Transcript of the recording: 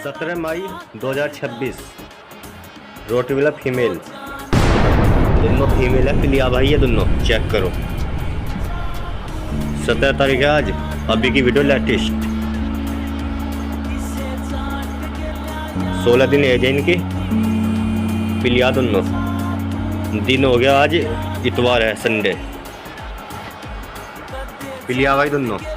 17 मई 2026। रोटविला female, दोनों female है। पिलिया भाई है दोनों, चेक करो। 17 तारीख है आज, अभी की वीडियो लेटेस्ट। 16 दिन एज है इनकी। पिलिया दोनों। दिन हो गया आज, इतवार है, संडे। पिलिया भाई दोनों।